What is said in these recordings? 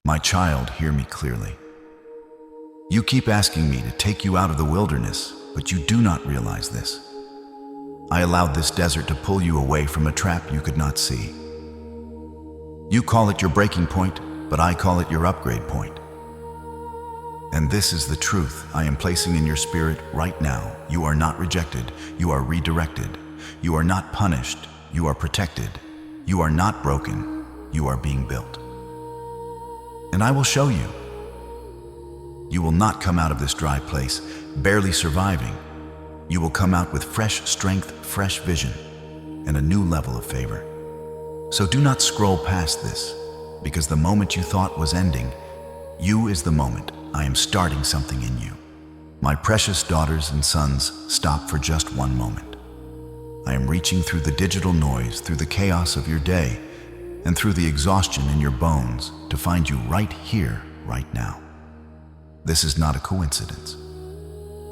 My child, hear me clearly. You keep asking me to take you out of the wilderness, but you do not realize this. I allowed this desert to pull you away from a trap you could not see. You call it your breaking point, but I call it your upgrade point. And this is the truth I am placing in your spirit right now. You are not rejected, you are redirected. You are not punished, you are protected. You are not broken, you are being built. And I will show you. You will not come out of this dry place barely surviving. You will come out with fresh strength, fresh vision, and a new level of favor. So do not scroll past this, because the moment you thought was ending, you is the moment I am starting something in you. My precious daughters and sons, stop for just one moment. I am reaching through the digital noise, through the chaos of your day, and through the exhaustion in your bones to find you right here, right now. This is not a coincidence.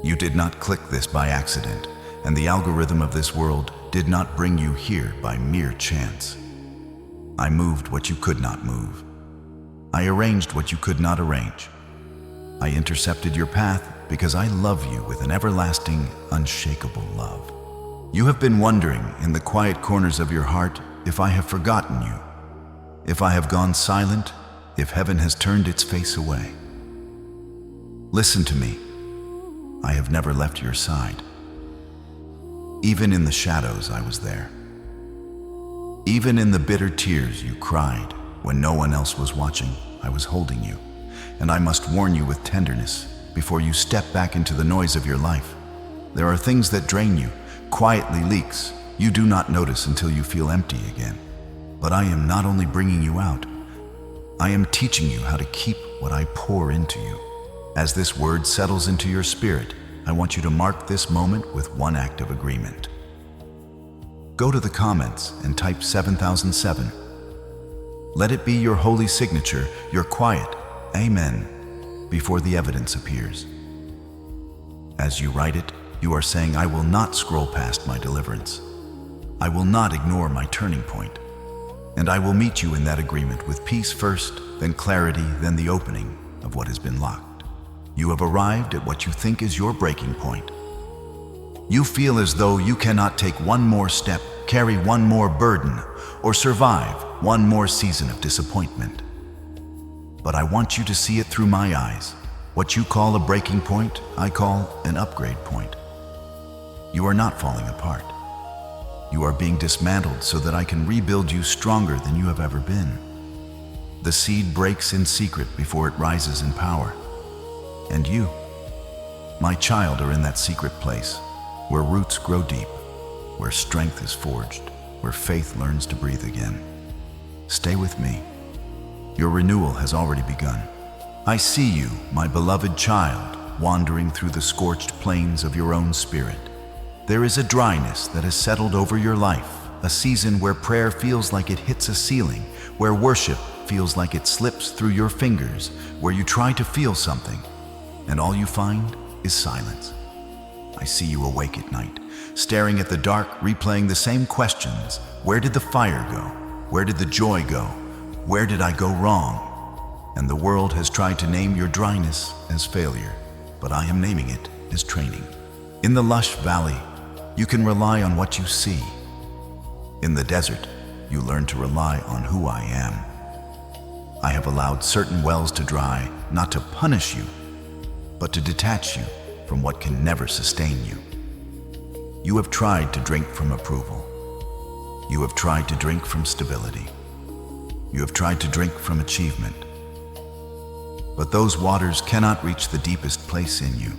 You did not click this by accident, and the algorithm of this world did not bring you here by mere chance. I moved what you could not move. I arranged what you could not arrange. I intercepted your path because I love you with an everlasting, unshakable love. You have been wondering in the quiet corners of your heart if I have forgotten you, if I have gone silent, if heaven has turned its face away. Listen to me. I have never left your side. Even in the shadows, I was there. Even in the bitter tears you cried when no one else was watching, I was holding you. And I must warn you with tenderness before you step back into the noise of your life. There are things that drain you, quietly leaks you do not notice until you feel empty again. But I am not only bringing you out, I am teaching you how to keep what I pour into you. As this word settles into your spirit, I want you to mark this moment with one act of agreement. Go to the comments and type 7007. Let it be your holy signature, your quiet amen, before the evidence appears. As you write it, you are saying, I will not scroll past my deliverance. I will not ignore my turning point. And I will meet you in that agreement with peace first, then clarity, then the opening of what has been locked. You have arrived at what you think is your breaking point. You feel as though you cannot take one more step, carry one more burden, or survive one more season of disappointment. But I want you to see it through my eyes. What you call a breaking point, I call an upgrade point. You are not falling apart. You are being dismantled so that I can rebuild you stronger than you have ever been. The seed breaks in secret before it rises in power. And you, my child, are in that secret place where roots grow deep, where strength is forged, where faith learns to breathe again. Stay with me. Your renewal has already begun. I see you, my beloved child, wandering through the scorched plains of your own spirit. There is a dryness that has settled over your life, a season where prayer feels like it hits a ceiling, where worship feels like it slips through your fingers, where you try to feel something, and all you find is silence. I see you awake at night, staring at the dark, replaying the same questions. Where did the fire go? Where did the joy go? Where did I go wrong? And the world has tried to name your dryness as failure, but I am naming it as training. In the lush valley, you can rely on what you see. In the desert, you learn to rely on who I am. I have allowed certain wells to dry, not to punish you, but to detach you from what can never sustain you. You have tried to drink from approval. You have tried to drink from stability. You have tried to drink from achievement. But those waters cannot reach the deepest place in you.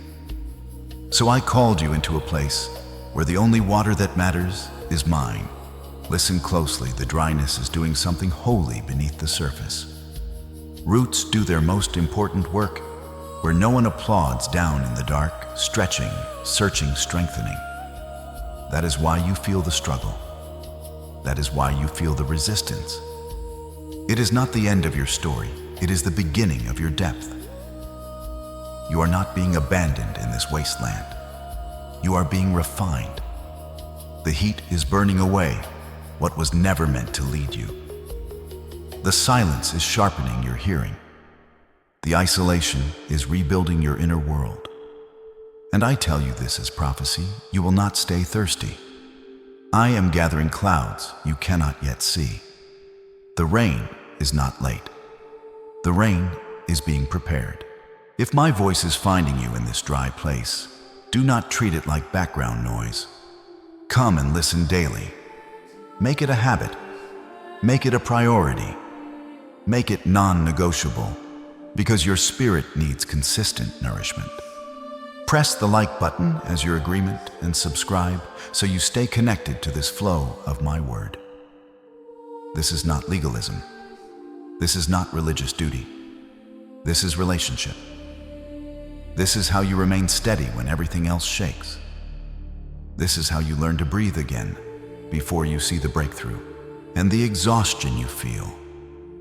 So I called you into a place where the only water that matters is mine. Listen closely, the dryness is doing something holy beneath the surface. Roots do their most important work where no one applauds, down in the dark, stretching, searching, strengthening. That is why you feel the struggle. That is why you feel the resistance. It is not the end of your story, it is the beginning of your depth. You are not being abandoned in this wasteland. You are being refined. The heat is burning away what was never meant to lead you. The silence is sharpening your hearing. The isolation is rebuilding your inner world. And I tell you this as prophecy, you will not stay thirsty. I am gathering clouds you cannot yet see. The rain is not late. The rain is being prepared. If my voice is finding you in this dry place, do not treat it like background noise. Come and listen daily. Make it a habit. Make it a priority. Make it non-negotiable, because your spirit needs consistent nourishment. Press the like button as your agreement and subscribe so you stay connected to this flow of my word. This is not legalism. This is not religious duty. This is relationship. This is how you remain steady when everything else shakes. This is how you learn to breathe again before you see the breakthrough. And the exhaustion you feel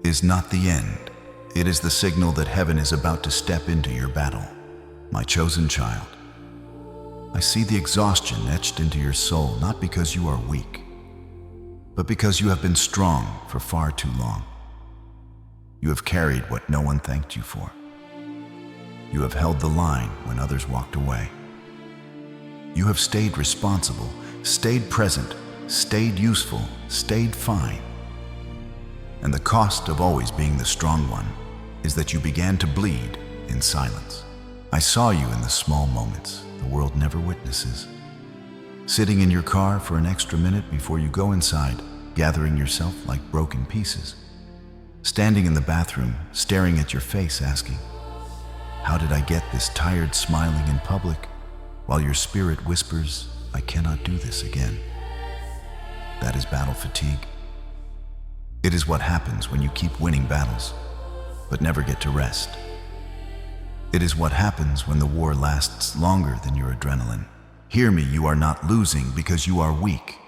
is not the end. It is the signal that heaven is about to step into your battle. My chosen child, I see the exhaustion etched into your soul, not because you are weak, but because you have been strong for far too long. You have carried what no one thanked you for. You have held the line when others walked away. You have stayed responsible, stayed present, stayed useful, stayed fine. And the cost of always being the strong one is that you began to bleed in silence. I saw you in the small moments the world never witnesses. Sitting in your car for an extra minute before you go inside, gathering yourself like broken pieces. Standing in the bathroom, staring at your face, asking, how did I get this tired smiling in public, while your spirit whispers, I cannot do this again. That is battle fatigue. It is what happens when you keep winning battles, but never get to rest. It is what happens when the war lasts longer than your adrenaline. Hear me, you are not losing because you are weak.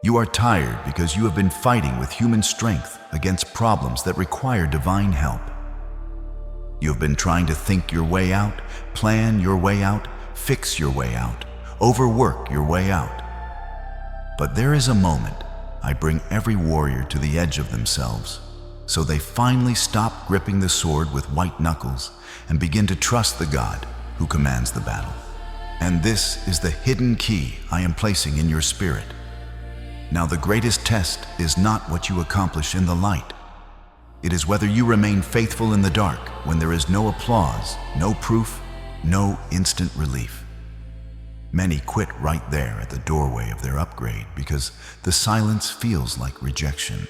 You are tired because you have been fighting with human strength against problems that require divine help. You have been trying to think your way out, plan your way out, fix your way out, overwork your way out. But there is a moment I bring every warrior to the edge of themselves, so they finally stop gripping the sword with white knuckles and begin to trust the God who commands the battle. And this is the hidden key I am placing in your spirit. Now, the greatest test is not what you accomplish in the light. It is whether you remain faithful in the dark when there is no applause, no proof, no instant relief. Many quit right there at the doorway of their upgrade because the silence feels like rejection.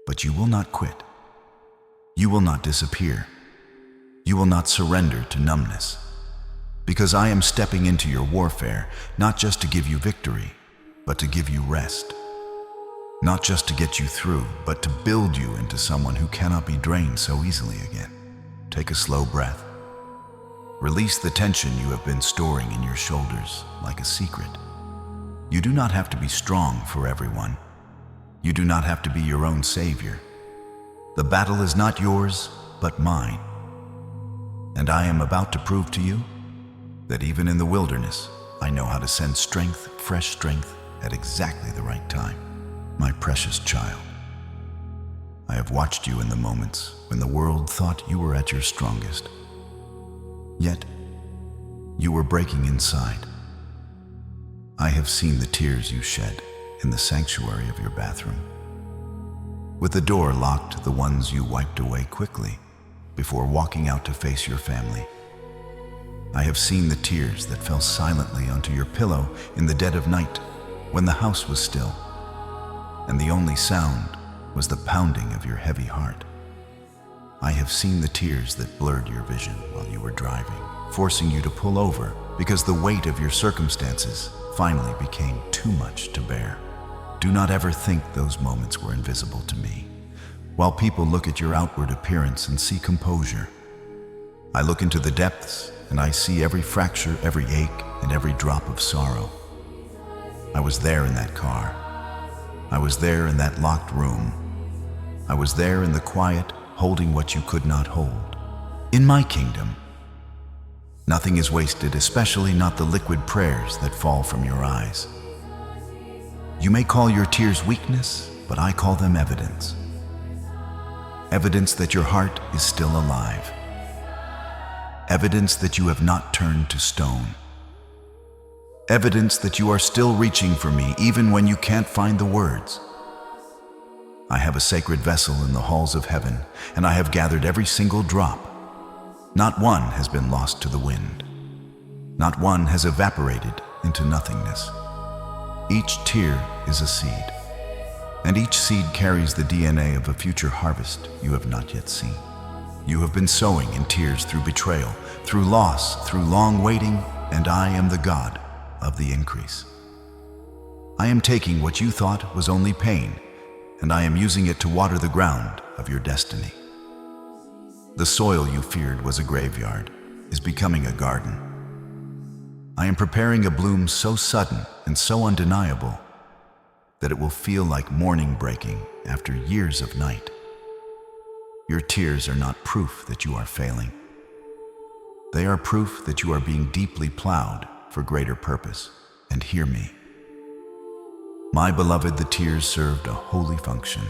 But you will not quit. You will not disappear. You will not surrender to numbness. Because I am stepping into your warfare, not just to give you victory, but to give you rest. Not just to get you through, but to build you into someone who cannot be drained so easily again. Take a slow breath. Release the tension you have been storing in your shoulders like a secret. You do not have to be strong for everyone. You do not have to be your own savior. The battle is not yours, but mine. And I am about to prove to you that even in the wilderness, I know how to send strength, fresh strength, at exactly the right time. My precious child, I have watched you in the moments when the world thought you were at your strongest. Yet, you were breaking inside. I have seen the tears you shed in the sanctuary of your bathroom. With the door locked, the ones you wiped away quickly before walking out to face your family. I have seen the tears that fell silently onto your pillow in the dead of night when the house was still, and the only sound was the pounding of your heavy heart. I have seen the tears that blurred your vision while you were driving, forcing you to pull over because the weight of your circumstances finally became too much to bear. Do not ever think those moments were invisible to me. While people look at your outward appearance and see composure, I look into the depths and I see every fracture, every ache, and every drop of sorrow. I was there in that car. I was there in that locked room. I was there in the quiet, holding what you could not hold. In my kingdom, nothing is wasted, especially not the liquid prayers that fall from your eyes. You may call your tears weakness, but I call them evidence. Evidence that your heart is still alive. Evidence that you have not turned to stone. Evidence that you are still reaching for me even when you can't find the words. I have a sacred vessel in the halls of heaven, and I have gathered every single drop. Not one has been lost to the wind. Not one has evaporated into nothingness. Each tear is a seed, and each seed carries the DNA of a future harvest you have not yet seen. You have been sowing in tears through betrayal, through loss, through long waiting, and I am the God of the increase. I am taking what you thought was only pain, and I am using it to water the ground of your destiny. The soil you feared was a graveyard is becoming a garden. I am preparing a bloom so sudden and so undeniable that it will feel like morning breaking after years of night. Your tears are not proof that you are failing. They are proof that you are being deeply plowed for greater purpose. And hear me. My beloved, the tears served a holy function.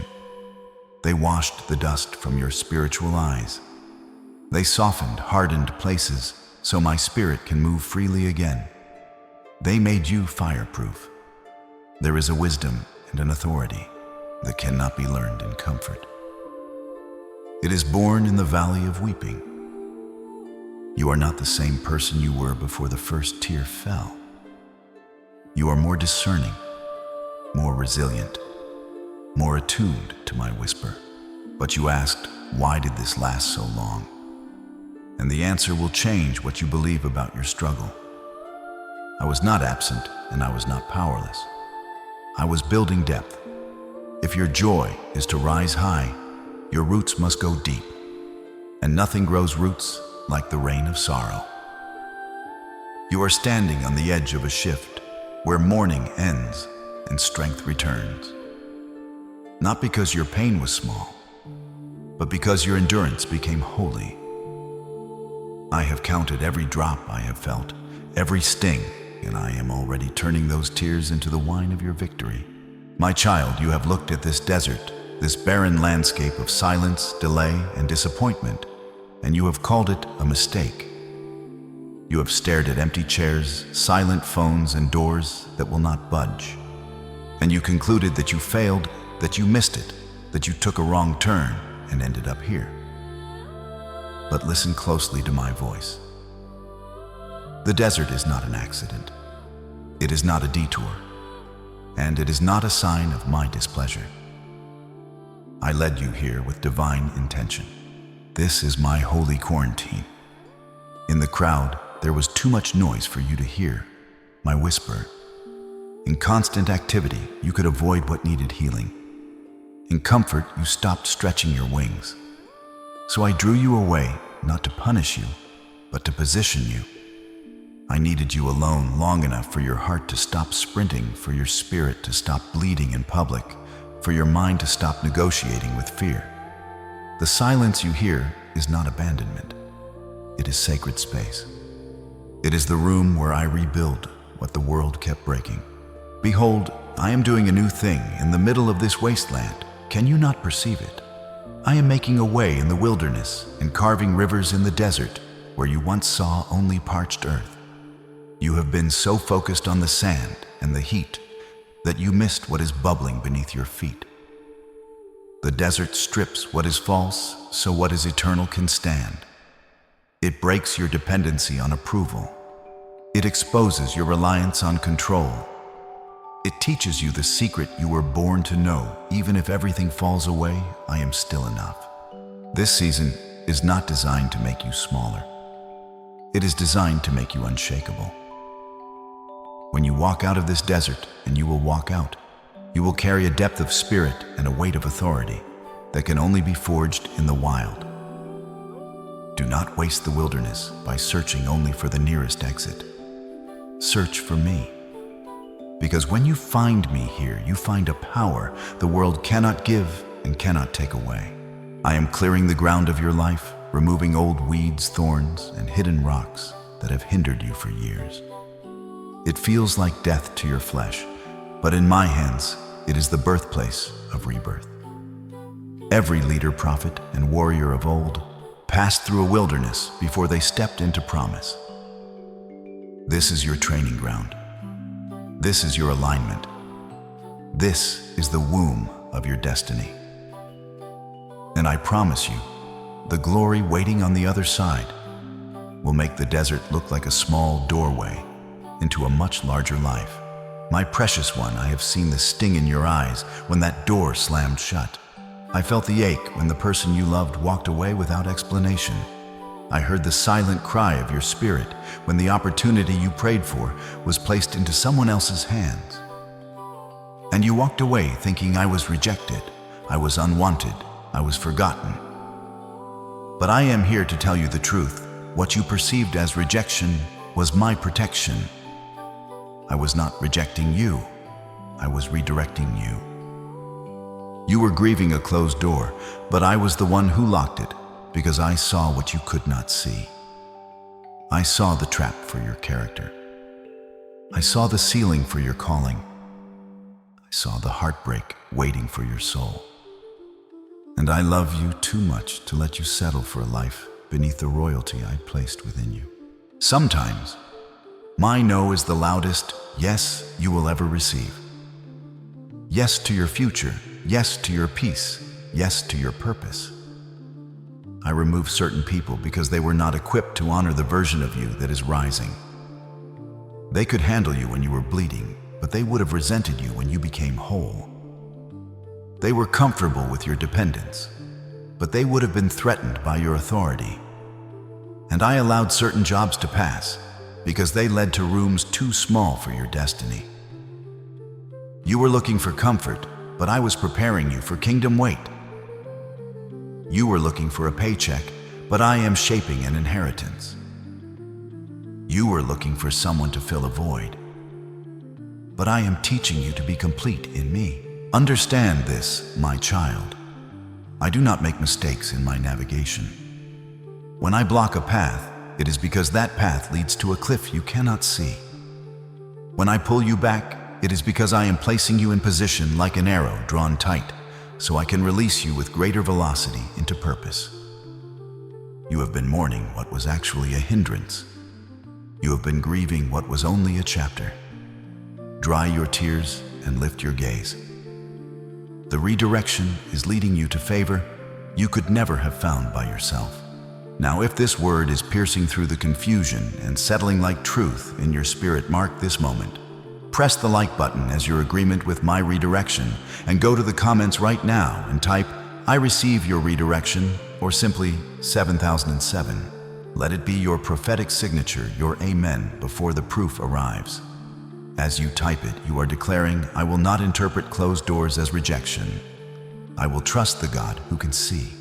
They washed the dust from your spiritual eyes. They softened hardened places so my spirit can move freely again. They made you fireproof. There is a wisdom and an authority that cannot be learned in comfort. It is born in the valley of weeping. You are not the same person you were before the first tear fell. You are more discerning, more resilient, more attuned to my whisper. But you asked, why did this last so long? And the answer will change what you believe about your struggle. I was not absent, and I was not powerless. I was building depth. If your joy is to rise high, your roots must go deep. And nothing grows roots like the rain of sorrow. You are standing on the edge of a shift where mourning ends and strength returns. Not because your pain was small, but because your endurance became holy. I have counted every drop I have felt, every sting, and I am already turning those tears into the wine of your victory. My child, you have looked at this desert, this barren landscape of silence, delay, and disappointment, and you have called it a mistake. You have stared at empty chairs, silent phones, and doors that will not budge. And you concluded that you failed, that you missed it, that you took a wrong turn and ended up here. But listen closely to my voice. The desert is not an accident. It is not a detour. And it is not a sign of my displeasure. I led you here with divine intention. This is my holy quarantine. In the crowd, there was too much noise for you to hear my whisper. In constant activity, you could avoid what needed healing. In comfort, you stopped stretching your wings. So I drew you away, not to punish you, but to position you. I needed you alone long enough for your heart to stop sprinting, for your spirit to stop bleeding in public, for your mind to stop negotiating with fear. The silence you hear is not abandonment. It is sacred space. It is the room where I rebuild what the world kept breaking. Behold, I am doing a new thing in the middle of this wasteland. Can you not perceive it? I am making a way in the wilderness and carving rivers in the desert where you once saw only parched earth. You have been so focused on the sand and the heat that you missed what is bubbling beneath your feet. The desert strips what is false so what is eternal can stand. It breaks your dependency on approval. It exposes your reliance on control. It teaches you the secret you were born to know. Even if everything falls away, I am still enough. This season is not designed to make you smaller. It is designed to make you unshakable. When you walk out of this desert, and you will walk out, you will carry a depth of spirit and a weight of authority that can only be forged in the wild. Do not waste the wilderness by searching only for the nearest exit. Search for me. Because when you find me here, you find a power the world cannot give and cannot take away. I am clearing the ground of your life, removing old weeds, thorns, and hidden rocks that have hindered you for years. It feels like death to your flesh, but in my hands, it is the birthplace of rebirth. Every leader, prophet, and warrior of old passed through a wilderness before they stepped into promise. This is your training ground. This is your alignment. This is the womb of your destiny. And I promise you, the glory waiting on the other side will make the desert look like a small doorway into a much larger life. My precious one, I have seen the sting in your eyes when that door slammed shut. I felt the ache when the person you loved walked away without explanation. I heard the silent cry of your spirit when the opportunity you prayed for was placed into someone else's hands. And you walked away thinking I was rejected, I was unwanted, I was forgotten. But I am here to tell you the truth. What you perceived as rejection was my protection. I was not rejecting you, I was redirecting you. You were grieving a closed door, but I was the one who locked it because I saw what you could not see. I saw the trap for your character. I saw the ceiling for your calling. I saw the heartbreak waiting for your soul. And I love you too much to let you settle for a life beneath the royalty I placed within you. Sometimes, my no is the loudest yes you will ever receive. Yes to your future, yes to your peace, yes to your purpose. I remove certain people because they were not equipped to honor the version of you that is rising. They could handle you when you were bleeding, but they would have resented you when you became whole. They were comfortable with your dependence, but they would have been threatened by your authority. And I allowed certain jobs to pass because they led to rooms too small for your destiny. You were looking for comfort, but I was preparing you for kingdom weight. You were looking for a paycheck, but I am shaping an inheritance. You were looking for someone to fill a void, but I am teaching you to be complete in me. Understand this, my child. I do not make mistakes in my navigation. When I block a path, it is because that path leads to a cliff you cannot see. When I pull you back, it is because I am placing you in position like an arrow drawn tight, so I can release you with greater velocity into purpose. You have been mourning what was actually a hindrance. You have been grieving what was only a chapter. Dry your tears and lift your gaze. The redirection is leading you to favor you could never have found by yourself. Now, if this word is piercing through the confusion and settling like truth in your spirit, mark this moment. Press the like button as your agreement with my redirection and go to the comments right now and type, "I receive your redirection," or simply 7007. Let it be your prophetic signature, your amen, before the proof arrives. As you type it, you are declaring, "I will not interpret closed doors as rejection. I will trust the God who can see.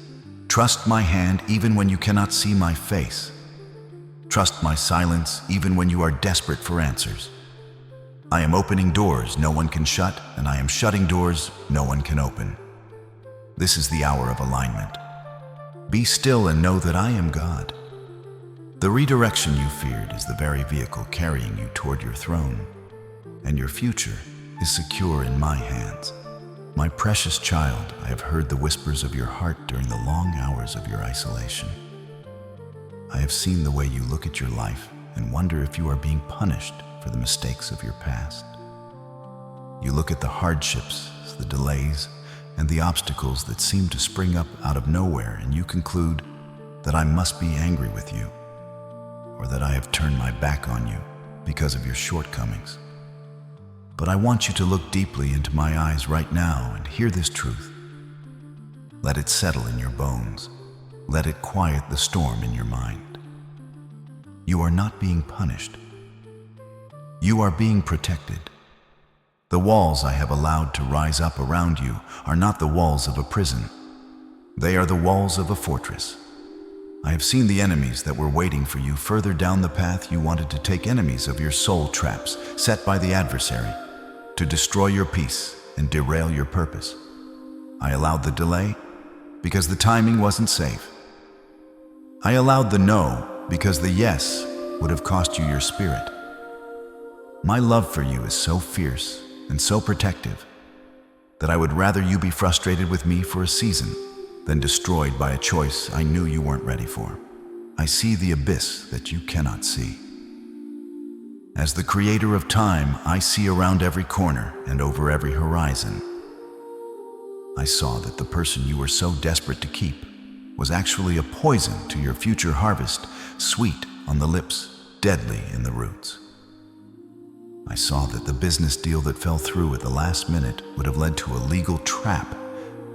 Trust my hand even when you cannot see my face. Trust my silence even when you are desperate for answers. I am opening doors no one can shut, and I am shutting doors no one can open." This is the hour of alignment. Be still and know that I am God. The redirection you feared is the very vehicle carrying you toward your throne, and your future is secure in my hands. My precious child, I have heard the whispers of your heart during the long hours of your isolation. I have seen the way you look at your life and wonder if you are being punished for the mistakes of your past. You look at the hardships, the delays, and the obstacles that seem to spring up out of nowhere, and you conclude that I must be angry with you, or that I have turned my back on you because of your shortcomings. But I want you to look deeply into my eyes right now and hear this truth. Let it settle in your bones. Let it quiet the storm in your mind. You are not being punished. You are being protected. The walls I have allowed to rise up around you are not the walls of a prison. They are the walls of a fortress. I have seen the enemies that were waiting for you further down the path you wanted to take, enemies of your soul, traps set by the adversary to destroy your peace and derail your purpose. I allowed the delay because the timing wasn't safe. I allowed the no because the yes would have cost you your spirit. My love for you is so fierce and so protective that I would rather you be frustrated with me for a season then destroyed by a choice I knew you weren't ready for. I see the abyss that you cannot see. As the creator of time, I see around every corner and over every horizon. I saw that the person you were so desperate to keep was actually a poison to your future harvest, sweet on the lips, deadly in the roots. I saw that the business deal that fell through at the last minute would have led to a legal trap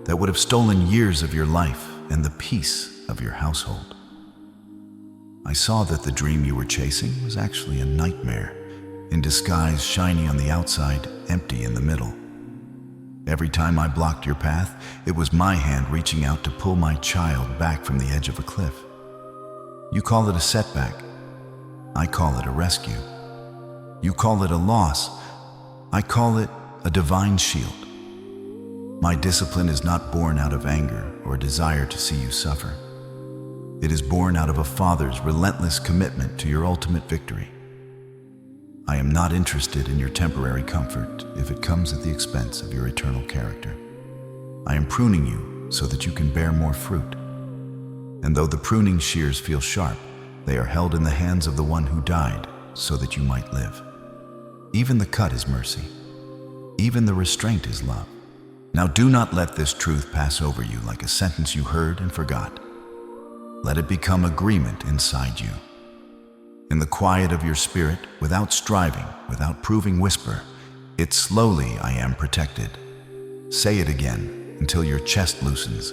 that would have stolen years of your life and the peace of your household. I saw that the dream you were chasing was actually a nightmare, in disguise, shiny on the outside, empty in the middle. Every time I blocked your path, it was my hand reaching out to pull my child back from the edge of a cliff. You call it a setback. I call it a rescue. You call it a loss. I call it a divine shield. My discipline is not born out of anger or a desire to see you suffer. It is born out of a father's relentless commitment to your ultimate victory. I am not interested in your temporary comfort if it comes at the expense of your eternal character. I am pruning you so that you can bear more fruit. And though the pruning shears feel sharp, they are held in the hands of the one who died so that you might live. Even the cut is mercy. Even the restraint is love. Now do not let this truth pass over you like a sentence you heard and forgot. Let it become agreement inside you. In the quiet of your spirit, without striving, without proving, whisper, "It's slowly I am protected." Say it again until your chest loosens,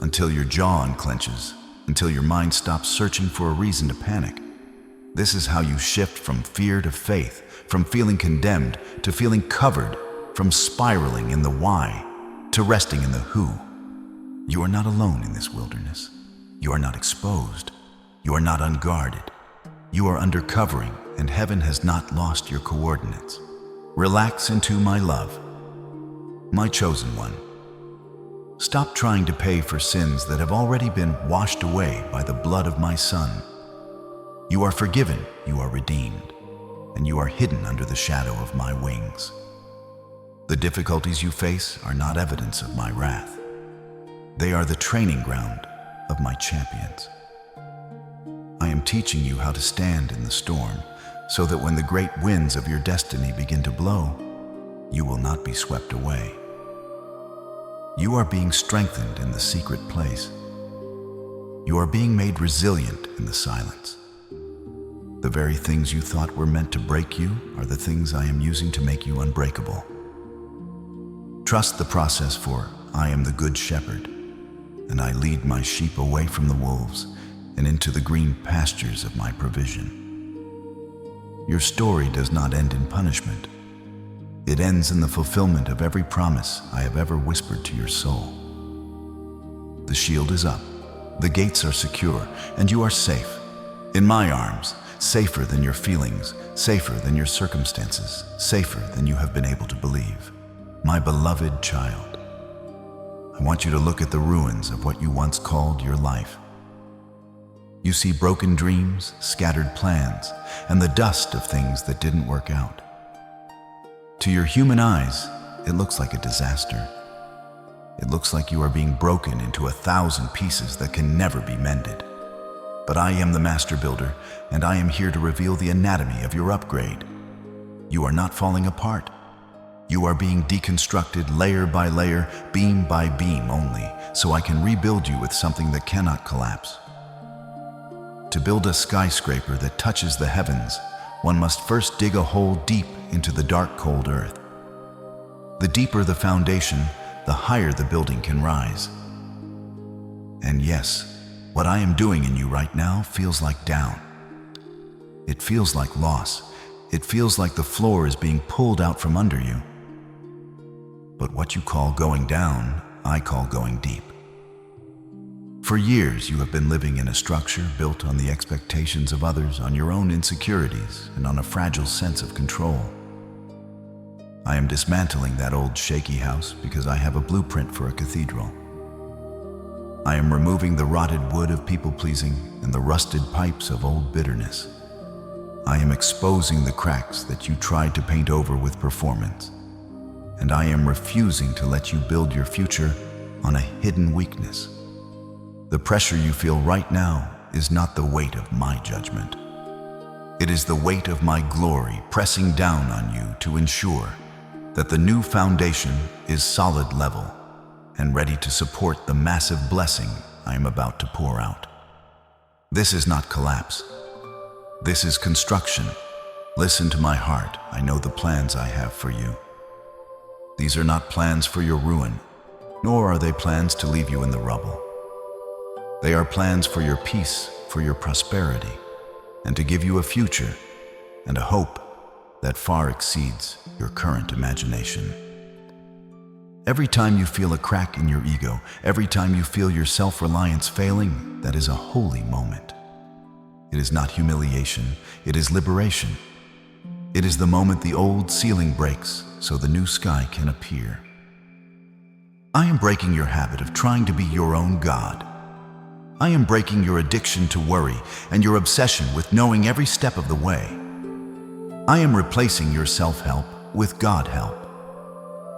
until your jaw unclenches, until your mind stops searching for a reason to panic. This is how you shift from fear to faith, from feeling condemned to feeling covered, from spiraling in the why to resting in the who. You are not alone in this wilderness. You are not exposed. You are not unguarded. You are under covering, and heaven has not lost your coordinates. Relax into my love, my chosen one. Stop trying to pay for sins that have already been washed away by the blood of my Son. You are forgiven, you are redeemed, and you are hidden under the shadow of my wings. The difficulties you face are not evidence of my wrath. They are the training ground of my champions. I am teaching you how to stand in the storm, so that when the great winds of your destiny begin to blow, you will not be swept away. You are being strengthened in the secret place. You are being made resilient in the silence. The very things you thought were meant to break you are the things I am using to make you unbreakable. Trust the process, for I am the good shepherd, and I lead my sheep away from the wolves and into the green pastures of my provision. Your story does not end in punishment. It ends in the fulfillment of every promise I have ever whispered to your soul. The shield is up, the gates are secure, and you are safe. In my arms, safer than your feelings, safer than your circumstances, safer than you have been able to believe. My beloved child, I want you to look at the ruins of what you once called your life. You see broken dreams, scattered plans, and the dust of things that didn't work out. To your human eyes, it looks like a disaster. It looks like you are being broken into 1,000 pieces that can never be mended. But I am the master builder, and I am here to reveal the anatomy of your upgrade. You are not falling apart. You are being deconstructed layer by layer, beam by beam only, so I can rebuild you with something that cannot collapse. To build a skyscraper that touches the heavens, one must first dig a hole deep into the dark, cold earth. The deeper the foundation, the higher the building can rise. And yes, what I am doing in you right now feels like down. It feels like loss. It feels like the floor is being pulled out from under you. But what you call going down, I call going deep. For years, you have been living in a structure built on the expectations of others, on your own insecurities, and on a fragile sense of control. I am dismantling that old shaky house because I have a blueprint for a cathedral. I am removing the rotted wood of people-pleasing and the rusted pipes of old bitterness. I am exposing the cracks that you tried to paint over with performance. And I am refusing to let you build your future on a hidden weakness. The pressure you feel right now is not the weight of my judgment. It is the weight of my glory pressing down on you to ensure that the new foundation is solid level and ready to support the massive blessing I am about to pour out. This is not collapse. This is construction. Listen to my heart. I know the plans I have for you. These are not plans for your ruin, nor are they plans to leave you in the rubble. They are plans for your peace, for your prosperity, and to give you a future and a hope that far exceeds your current imagination. Every time you feel a crack in your ego, every time you feel your self-reliance failing, that is a holy moment. It is not humiliation, it is liberation. It is the moment the old ceiling breaks so the new sky can appear. I am breaking your habit of trying to be your own God. I am breaking your addiction to worry and your obsession with knowing every step of the way. I am replacing your self-help with God help.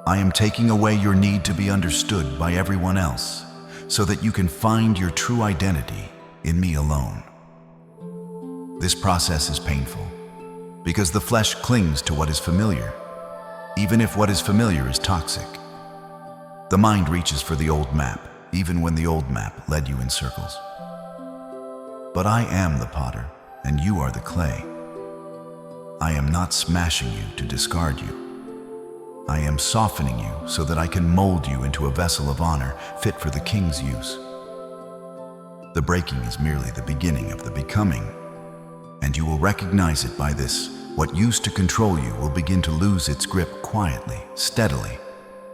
I am taking away your need to be understood by everyone else so that you can find your true identity in me alone. This process is painful because the flesh clings to what is familiar, even if what is familiar is toxic. The mind reaches for the old map, even when the old map led you in circles. But I am the potter, and you are the clay. I am not smashing you to discard you. I am softening you so that I can mold you into a vessel of honor fit for the king's use. The breaking is merely the beginning of the becoming, and you will recognize it by this. What used to control you will begin to lose its grip quietly, steadily,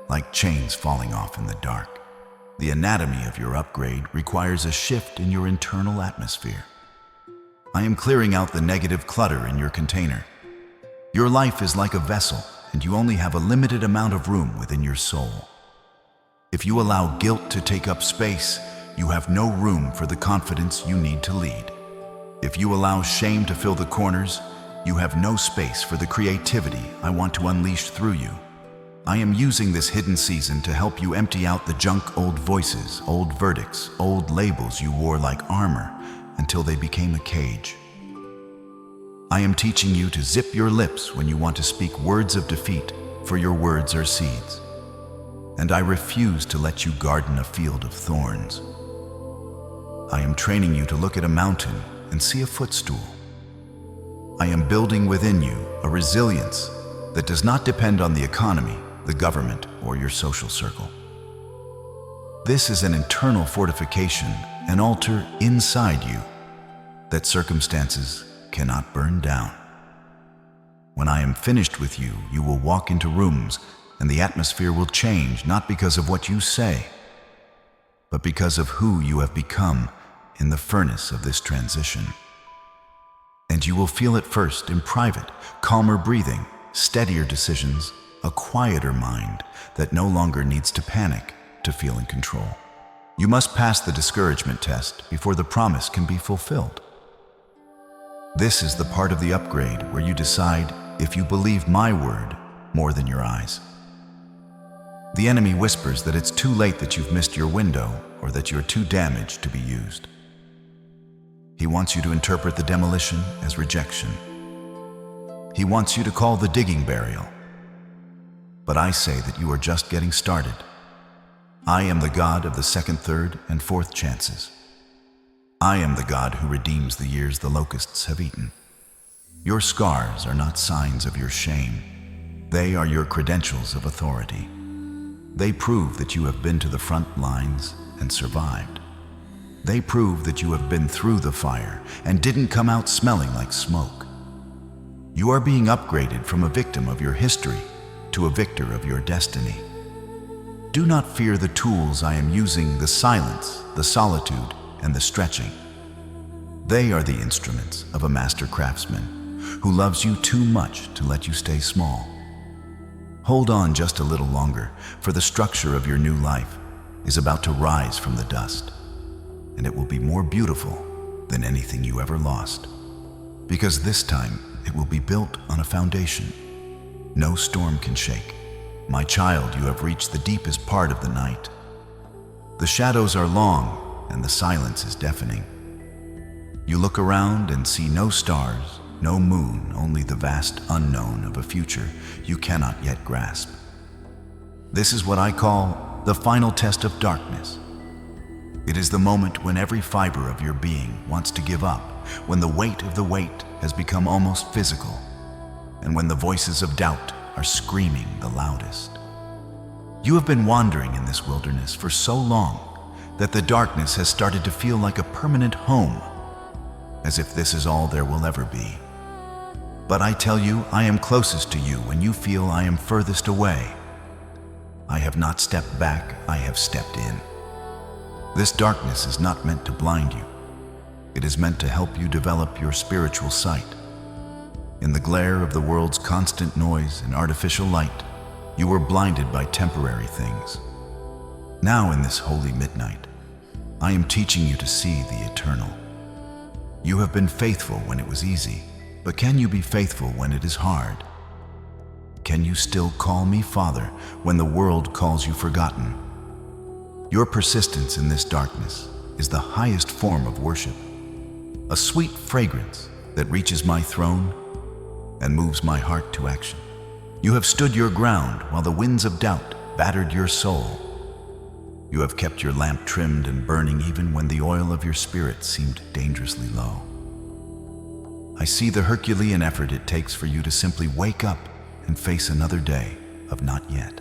like chains falling off in the dark. The anatomy of your upgrade requires a shift in your internal atmosphere. I am clearing out the negative clutter in your container. Your life is like a vessel, and you only have a limited amount of room within your soul. If you allow guilt to take up space, you have no room for the confidence you need to lead. If you allow shame to fill the corners, you have no space for the creativity I want to unleash through you. I am using this hidden season to help you empty out the junk old voices, old verdicts, old labels you wore like armor until they became a cage. I am teaching you to zip your lips when you want to speak words of defeat, for your words are seeds. And I refuse to let you garden a field of thorns. I am training you to look at a mountain and see a footstool. I am building within you a resilience that does not depend on the economy, the government, or your social circle. This is an internal fortification, an altar inside you that circumstances cannot burn down. When I am finished with you, you will walk into rooms and the atmosphere will change, not because of what you say, but because of who you have become in the furnace of this transition. And you will feel it first in private, calmer breathing, steadier decisions, a quieter mind that no longer needs to panic to feel in control. You must pass the discouragement test before the promise can be fulfilled. This is the part of the upgrade where you decide if you believe my word more than your eyes. The enemy whispers that it's too late, that you've missed your window, or that you're too damaged to be used. He wants you to interpret the demolition as rejection. He wants you to call the digging burial. But I say that you are just getting started. I am the God of the second, third, and fourth chances. I am the God who redeems the years the locusts have eaten. Your scars are not signs of your shame. They are your credentials of authority. They prove that you have been to the front lines and survived. They prove that you have been through the fire and didn't come out smelling like smoke. You are being upgraded from a victim of your history to a victor of your destiny. Do not fear the tools I am using, the silence, the solitude, and the stretching. They are the instruments of a master craftsman who loves you too much to let you stay small. Hold on just a little longer, for the structure of your new life is about to rise from the dust, and it will be more beautiful than anything you ever lost, because this time it will be built on a foundation no storm can shake. My child, you have reached the deepest part of the night. The shadows are long, and the silence is deafening. You look around and see no stars, no moon, only the vast unknown of a future you cannot yet grasp. This is what I call the final test of darkness. It is the moment when every fiber of your being wants to give up, when the weight of the weight has become almost physical, and when the voices of doubt are screaming the loudest. You have been wandering in this wilderness for so long that the darkness has started to feel like a permanent home, as if this is all there will ever be. But I tell you, I am closest to you when you feel I am furthest away. I have not stepped back, I have stepped in. This darkness is not meant to blind you. It is meant to help you develop your spiritual sight. In the glare of the world's constant noise and artificial light, you were blinded by temporary things. Now in this holy midnight, I am teaching you to see the eternal. You have been faithful when it was easy, but can you be faithful when it is hard? Can you still call me Father when the world calls you forgotten? Your persistence in this darkness is the highest form of worship, a sweet fragrance that reaches my throne and moves my heart to action. You have stood your ground while the winds of doubt battered your soul. You have kept your lamp trimmed and burning even when the oil of your spirit seemed dangerously low. I see the Herculean effort it takes for you to simply wake up and face another day of not yet.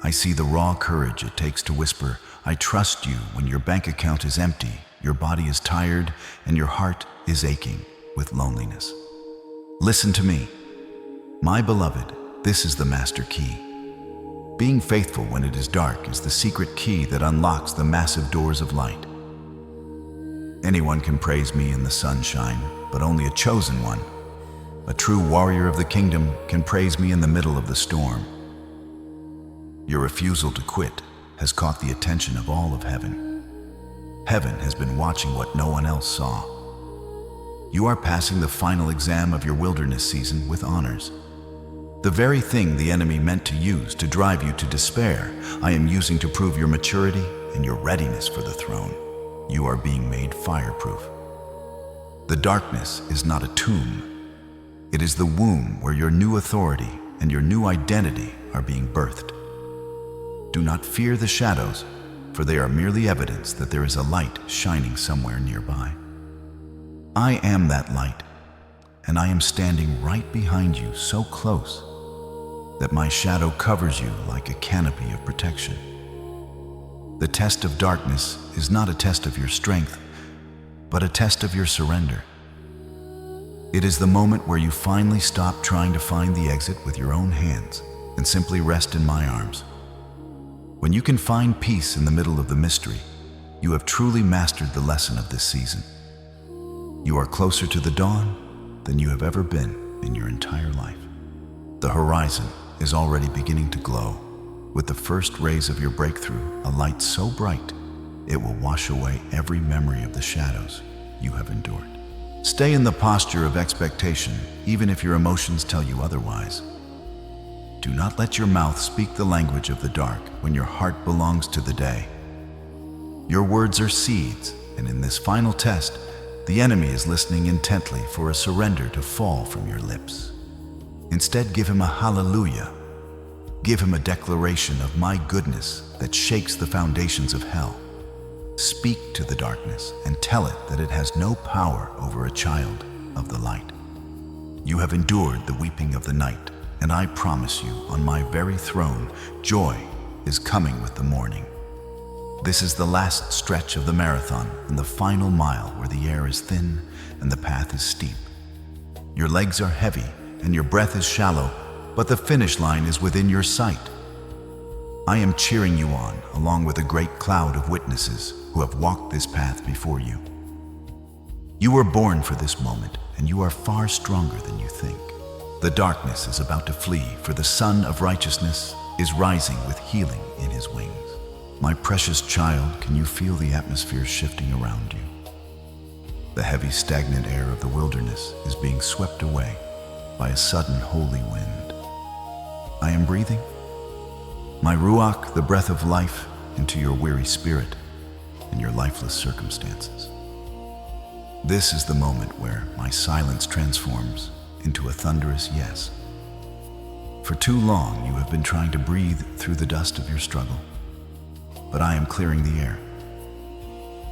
I see the raw courage it takes to whisper, I trust you, when your bank account is empty, your body is tired, and your heart is aching with loneliness. Listen to me. My beloved, this is the master key. Being faithful when it is dark is the secret key that unlocks the massive doors of light. Anyone can praise me in the sunshine, but only a chosen one. A true warrior of the kingdom can praise me in the middle of the storm. Your refusal to quit has caught the attention of all of heaven. Heaven has been watching what no one else saw. You are passing the final exam of your wilderness season with honors. The very thing the enemy meant to use to drive you to despair, I am using to prove your maturity and your readiness for the throne. You are being made fireproof. The darkness is not a tomb. It is the womb where your new authority and your new identity are being birthed. Do not fear the shadows, for they are merely evidence that there is a light shining somewhere nearby. I am that light, and I am standing right behind you, so close that my shadow covers you like a canopy of protection. The test of darkness is not a test of your strength, but a test of your surrender. It is the moment where you finally stop trying to find the exit with your own hands and simply rest in my arms. When you can find peace in the middle of the mystery, you have truly mastered the lesson of this season. You are closer to the dawn than you have ever been in your entire life. The horizon is already beginning to glow. With the first rays of your breakthrough, a light so bright, it will wash away every memory of the shadows you have endured. Stay in the posture of expectation, even if your emotions tell you otherwise. Do not let your mouth speak the language of the dark when your heart belongs to the day. Your words are seeds, and in this final test, the enemy is listening intently for a surrender to fall from your lips. Instead, give him a hallelujah. Give him a declaration of my goodness that shakes the foundations of hell. Speak to the darkness and tell it that it has no power over a child of the light. You have endured the weeping of the night, and I promise you, on my very throne, joy is coming with the morning. This is the last stretch of the marathon and the final mile where the air is thin and the path is steep. Your legs are heavy and your breath is shallow, but the finish line is within your sight. I am cheering you on, along with a great cloud of witnesses who have walked this path before you. You were born for this moment, and you are far stronger than you think. The darkness is about to flee, for the Sun of Righteousness is rising with healing in his wings. My precious child, can you feel the atmosphere shifting around you? The heavy, stagnant air of the wilderness is being swept away by a sudden holy wind. I am breathing my Ruach, the breath of life, into your weary spirit. and your lifeless circumstances. This is the moment where my silence transforms into a thunderous yes. For too long, you have been trying to breathe through the dust of your struggle, but I am clearing the air.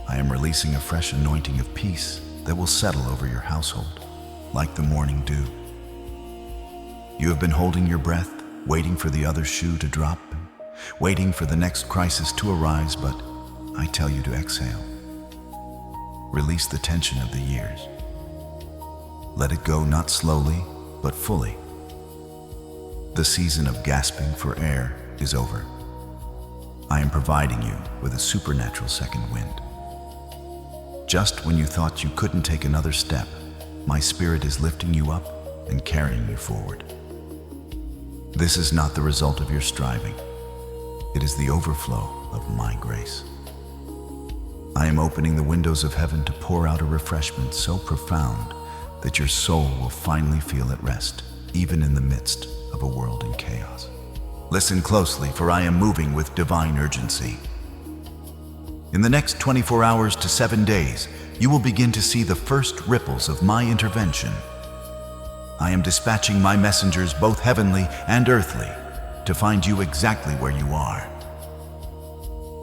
I am releasing a fresh anointing of peace that will settle over your household like the morning dew. You have been holding your breath, waiting for the other shoe to drop, waiting for the next crisis to arise, but I tell you to exhale. Release the tension of the years. Let it go not slowly, but fully. The season of gasping for air is over. I am providing you with a supernatural second wind. Just when you thought you couldn't take another step, my spirit is lifting you up and carrying you forward. This is not the result of your striving. It is the overflow of my grace. I am opening the windows of heaven to pour out a refreshment so profound that your soul will finally feel at rest, even in the midst of a world in chaos. Listen closely, for I am moving with divine urgency. In the next 24 hours to 7 days, you will begin to see the first ripples of my intervention. I am dispatching my messengers, both heavenly and earthly, to find you exactly where you are.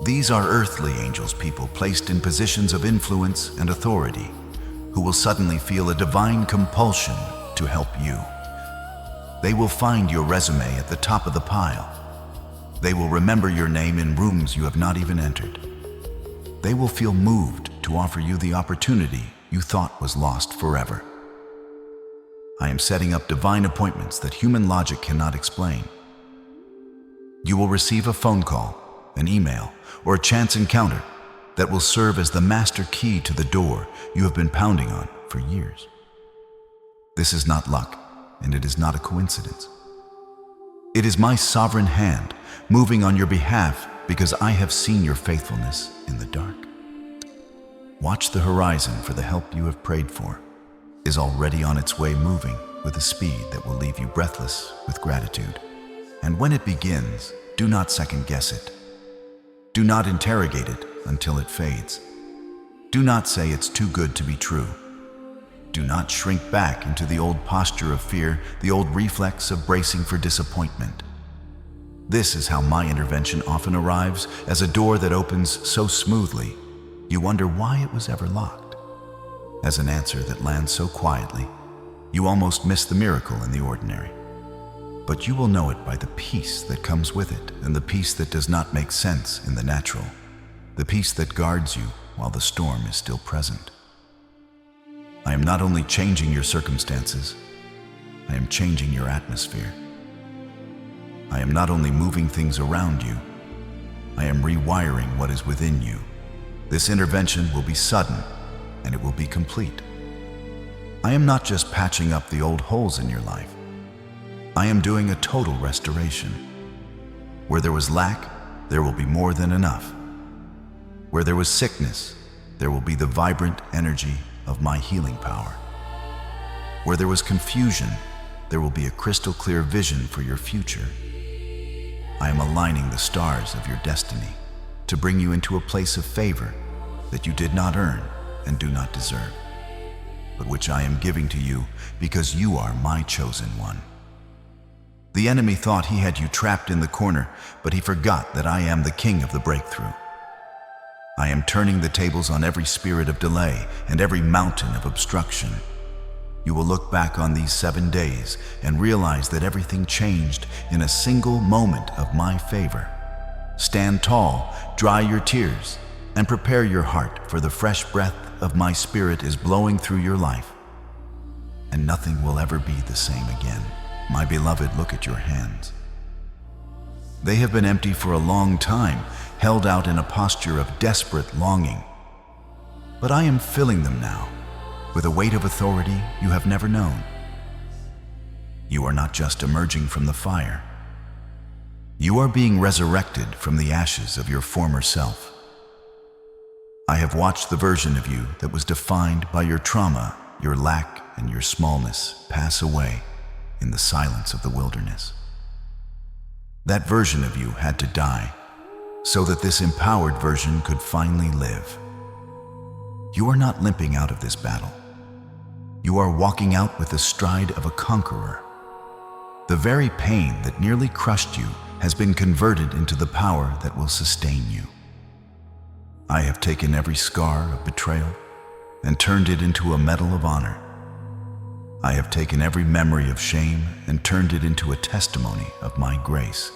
These are earthly angels, people placed in positions of influence and authority, who will suddenly feel a divine compulsion to help you. They will find your resume at the top of the pile. They will remember your name in rooms you have not even entered. They will feel moved to offer you the opportunity you thought was lost forever. I am setting up divine appointments that human logic cannot explain. You will receive a phone call, an email, or a chance encounter that will serve as the master key to the door you have been pounding on for years. This is not luck, and it is not a coincidence. It is my sovereign hand moving on your behalf because I have seen your faithfulness in the dark. Watch the horizon, for the help you have prayed for is already on its way, moving with a speed that will leave you breathless with gratitude. And when it begins, do not second guess it. Do not interrogate it until it fades. Do not say it's too good to be true. Do not shrink back into the old posture of fear, the old reflex of bracing for disappointment. This is how my intervention often arrives, as a door that opens so smoothly, you wonder why it was ever locked. As an answer that lands so quietly, you almost miss the miracle in the ordinary. But you will know it by the peace that comes with it, and the peace that does not make sense in the natural, the peace that guards you while the storm is still present. I am not only changing your circumstances, I am changing your atmosphere. I am not only moving things around you, I am rewiring what is within you. This intervention will be sudden, and it will be complete. I am not just patching up the old holes in your life. I am doing a total restoration. Where there was lack, there will be more than enough. Where there was sickness, there will be the vibrant energy of my healing power. Where there was confusion, there will be a crystal clear vision for your future. I am aligning the stars of your destiny to bring you into a place of favor that you did not earn and do not deserve, but which I am giving to you because you are my chosen one. The enemy thought he had you trapped in the corner, but he forgot that I am the king of the breakthrough. I am turning the tables on every spirit of delay and every mountain of obstruction. You will look back on these 7 days and realize that everything changed in a single moment of my favor. Stand tall, dry your tears, and prepare your heart, for the fresh breath of my spirit is blowing through your life, and nothing will ever be the same again. My beloved, look at your hands. They have been empty for a long time, held out in a posture of desperate longing. But I am filling them now with a weight of authority you have never known. You are not just emerging from the fire. You are being resurrected from the ashes of your former self. I have watched the version of you that was defined by your trauma, your lack, and your smallness pass away in the silence of the wilderness. That version of you had to die, so that this empowered version could finally live. You are not limping out of this battle. You are walking out with the stride of a conqueror. The very pain that nearly crushed you has been converted into the power that will sustain you. I have taken every scar of betrayal and turned it into a medal of honor. I have taken every memory of shame and turned it into a testimony of my grace.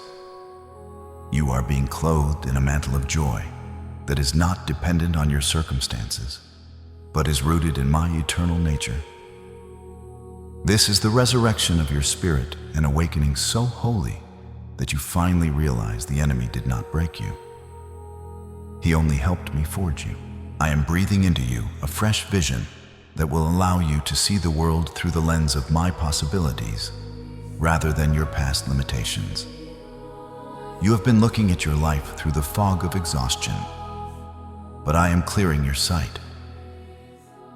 You are being clothed in a mantle of joy that is not dependent on your circumstances, but is rooted in my eternal nature. This is the resurrection of your spirit, an awakening so holy that you finally realize the enemy did not break you. He only helped me forge you. I am breathing into you a fresh vision that will allow you to see the world through the lens of my possibilities, rather than your past limitations. You have been looking at your life through the fog of exhaustion, but I am clearing your sight.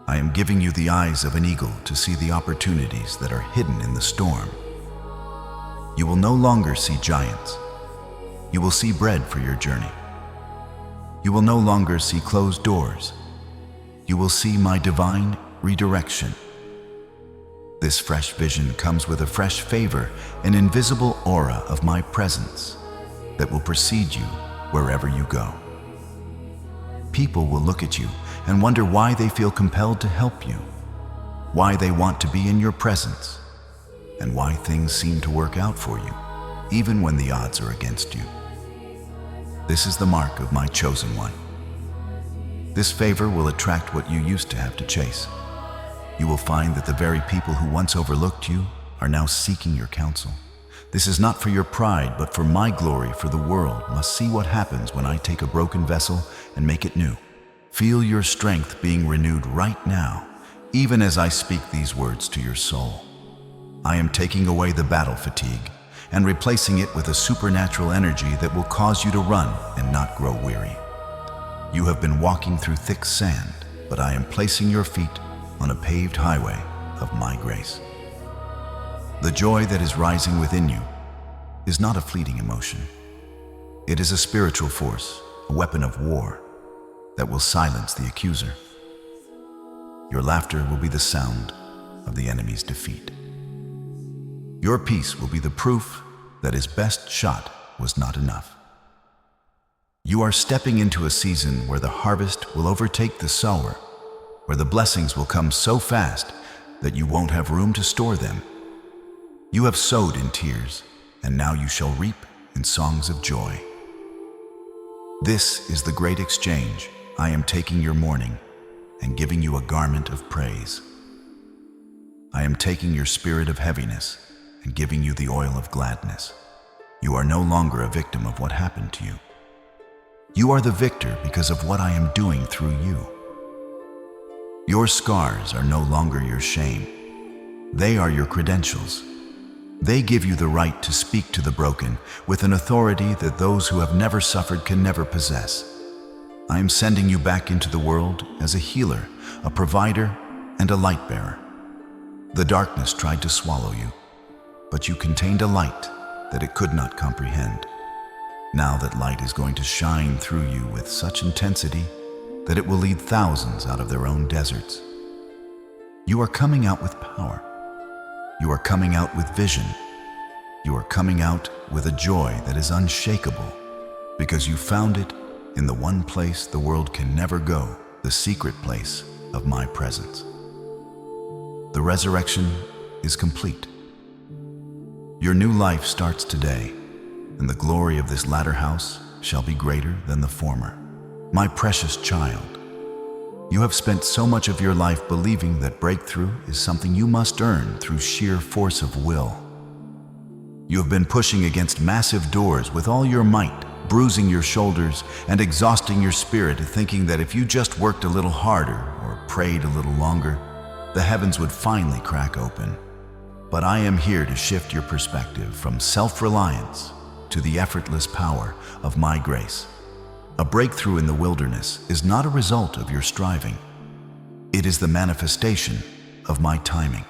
I am giving you the eyes of an eagle to see the opportunities that are hidden in the storm. You will no longer see giants. You will see bread for your journey. You will no longer see closed doors. You will see my divine redirection. This fresh vision comes with a fresh favor, an invisible aura of my presence that will precede you wherever you go. People will look at you and wonder why they feel compelled to help you, why they want to be in your presence, and why things seem to work out for you, even when the odds are against you. This is the mark of my chosen one. This favor will attract what you used to have to chase. You will find that the very people who once overlooked you are now seeking your counsel. This is not for your pride, but for my glory, for the world must see what happens when I take a broken vessel and make it new. Feel your strength being renewed right now, even as I speak these words to your soul. I am taking away the battle fatigue and replacing it with a supernatural energy that will cause you to run and not grow weary. You have been walking through thick sand, but I am placing your feet on a paved highway of my grace. The joy that is rising within you is not a fleeting emotion. It is a spiritual force, a weapon of war that will silence the accuser. Your laughter will be the sound of the enemy's defeat. Your peace will be the proof that his best shot was not enough. You are stepping into a season where the harvest will overtake the sower, where the blessings will come so fast that you won't have room to store them. You have sowed in tears, and now you shall reap in songs of joy. This is the great exchange. I am taking your mourning and giving you a garment of praise. I am taking your spirit of heaviness and giving you the oil of gladness. You are no longer a victim of what happened to you. You are the victor because of what I am doing through you. Your scars are no longer your shame. They are your credentials. They give you the right to speak to the broken with an authority that those who have never suffered can never possess. I am sending you back into the world as a healer, a provider, and a light bearer. The darkness tried to swallow you, but you contained a light that it could not comprehend. Now that light is going to shine through you with such intensity that it will lead thousands out of their own deserts. You are coming out with power. You are coming out with vision. You are coming out with a joy that is unshakable because you found it in the one place the world can never go, the secret place of my presence. The resurrection is complete. Your new life starts today, and the glory of this latter house shall be greater than the former. My precious child, you have spent so much of your life believing that breakthrough is something you must earn through sheer force of will. You have been pushing against massive doors with all your might, bruising your shoulders and exhausting your spirit, thinking that if you just worked a little harder or prayed a little longer, the heavens would finally crack open. But I am here to shift your perspective from self-reliance to the effortless power of my grace. A breakthrough in the wilderness is not a result of your striving. It is the manifestation of my timing.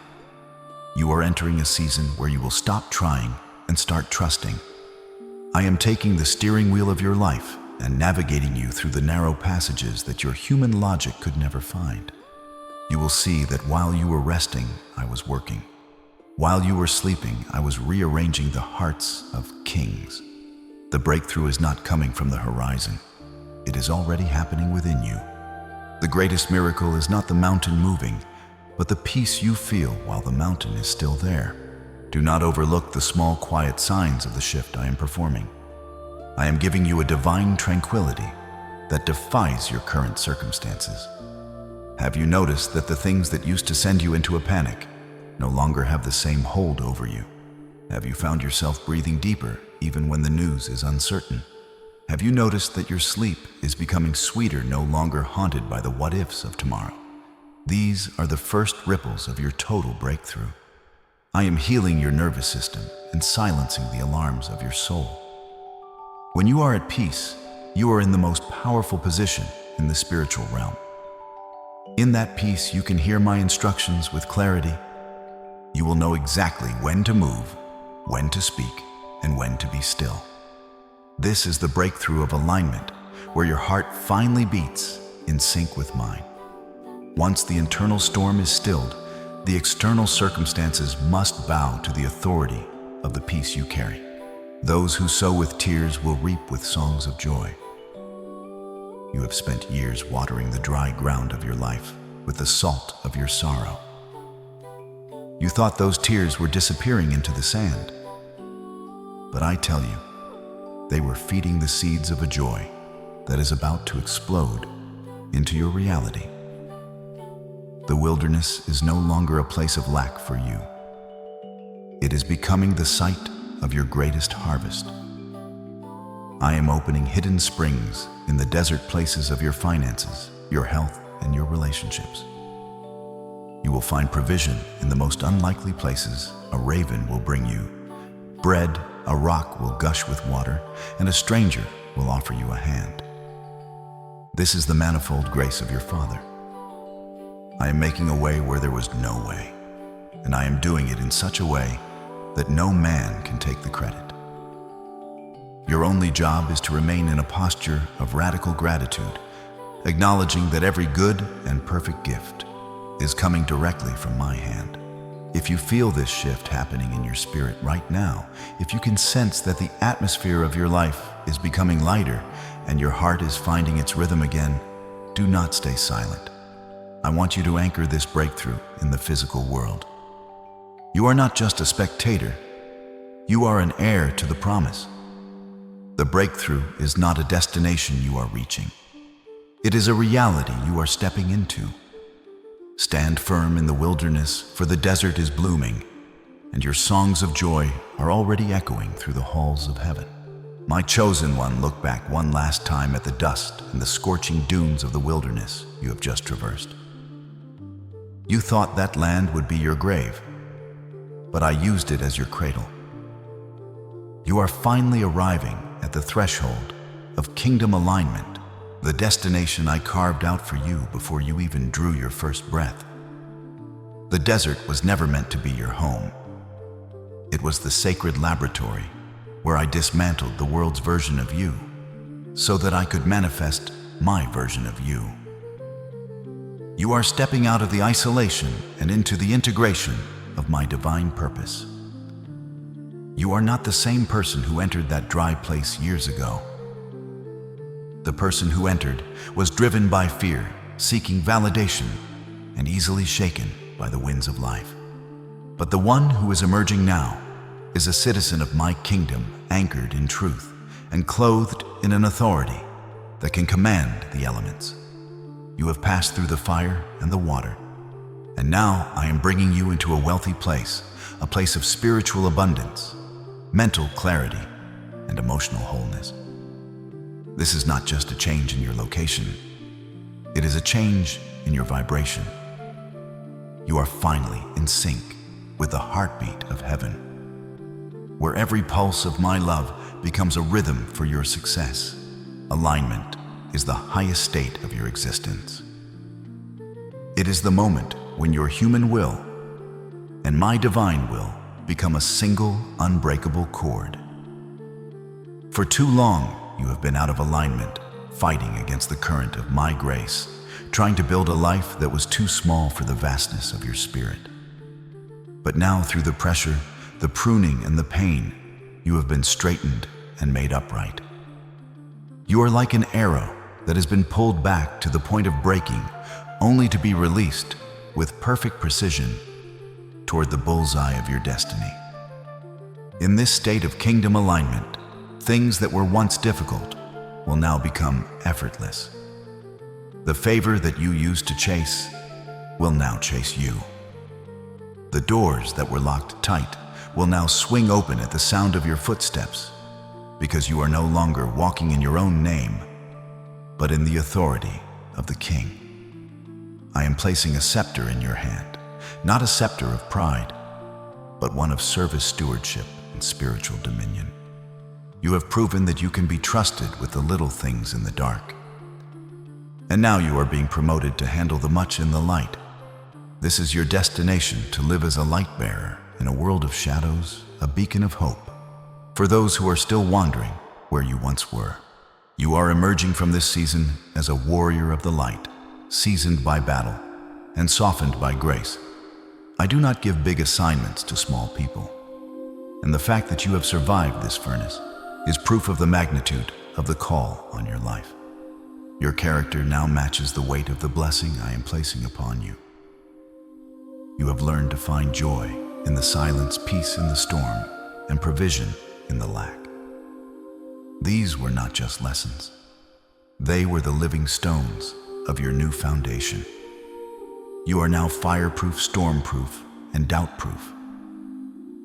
You are entering a season where you will stop trying and start trusting. I am taking the steering wheel of your life and navigating you through the narrow passages that your human logic could never find. You will see that while you were resting, I was working. While you were sleeping, I was rearranging the hearts of kings. The breakthrough is not coming from the horizon. It is already happening within you. The greatest miracle is not the mountain moving, but the peace you feel while the mountain is still there. Do not overlook the small, quiet signs of the shift I am performing. I am giving you a divine tranquility that defies your current circumstances. Have you noticed that the things that used to send you into a panic no longer have the same hold over you? Have you found yourself breathing deeper even when the news is uncertain? Have you noticed that your sleep is becoming sweeter, no longer haunted by the what-ifs of tomorrow? These are the first ripples of your total breakthrough. I am healing your nervous system and silencing the alarms of your soul. When you are at peace, you are in the most powerful position in the spiritual realm. In that peace, you can hear my instructions with clarity. You will know exactly when to move, when to speak, and when to be still. This is the breakthrough of alignment, where your heart finally beats in sync with mine. Once the internal storm is stilled, the external circumstances must bow to the authority of the peace you carry. Those who sow with tears will reap with songs of joy. You have spent years watering the dry ground of your life with the salt of your sorrow. You thought those tears were disappearing into the sand. But I tell you, they were feeding the seeds of a joy that is about to explode into your reality. The wilderness is no longer a place of lack for you. It is becoming the site of your greatest harvest. I am opening hidden springs in the desert places of your finances, your health, and your relationships. You will find provision in the most unlikely places. A raven will bring you bread, a rock will gush with water, and a stranger will offer you a hand. This is the manifold grace of your Father. I am making a way where there was no way, and I am doing it in such a way that no man can take the credit. Your only job is to remain in a posture of radical gratitude, acknowledging that every good and perfect gift is coming directly from my hand. If you feel this shift happening in your spirit right now, if you can sense that the atmosphere of your life is becoming lighter and your heart is finding its rhythm again, do not stay silent. I want you to anchor this breakthrough in the physical world. You are not just a spectator, you are an heir to the promise. The breakthrough is not a destination you are reaching. It is a reality you are stepping into. Stand firm in the wilderness, for the desert is blooming, and your songs of joy are already echoing through the halls of heaven. My chosen one, look back one last time at the dust and the scorching dunes of the wilderness you have just traversed. You thought that land would be your grave, but I used it as your cradle. You are finally arriving at the threshold of kingdom alignment, the destination I carved out for you before you even drew your first breath. The desert was never meant to be your home. It was the sacred laboratory where I dismantled the world's version of you so that I could manifest my version of you. You are stepping out of the isolation and into the integration of my divine purpose. You are not the same person who entered that dry place years ago. The person who entered was driven by fear, seeking validation, and easily shaken by the winds of life. But the one who is emerging now is a citizen of my kingdom, anchored in truth and clothed in an authority that can command the elements. You have passed through the fire and the water, and now I am bringing you into a wealthy place, a place of spiritual abundance, mental clarity, and emotional wholeness. This is not just a change in your location. It is a change in your vibration. You are finally in sync with the heartbeat of heaven, where every pulse of my love becomes a rhythm for your success. Alignment is the highest state of your existence. It is the moment when your human will and my divine will become a single, unbreakable cord. For too long, you have been out of alignment, fighting against the current of my grace, trying to build a life that was too small for the vastness of your spirit. But now, through the pressure, the pruning, and the pain, you have been straightened and made upright. You are like an arrow that has been pulled back to the point of breaking, only to be released with perfect precision toward the bullseye of your destiny. In this state of kingdom alignment, things that were once difficult will now become effortless. The favor that you used to chase will now chase you. The doors that were locked tight will now swing open at the sound of your footsteps, because you are no longer walking in your own name, but in the authority of the King. I am placing a scepter in your hand, not a scepter of pride, but one of service, stewardship, and spiritual dominion. You have proven that you can be trusted with the little things in the dark. And now you are being promoted to handle the much in the light. This is your destination, to live as a light bearer in a world of shadows, a beacon of hope. For those who are still wandering where you once were, you are emerging from this season as a warrior of the light, seasoned by battle and softened by grace. I do not give big assignments to small people. And the fact that you have survived this furnace is proof of the magnitude of the call on your life. Your character now matches the weight of the blessing I am placing upon you. You have learned to find joy in the silence, peace in the storm, and provision in the lack. These were not just lessons. They were the living stones of your new foundation. You are now fireproof, stormproof, and doubtproof.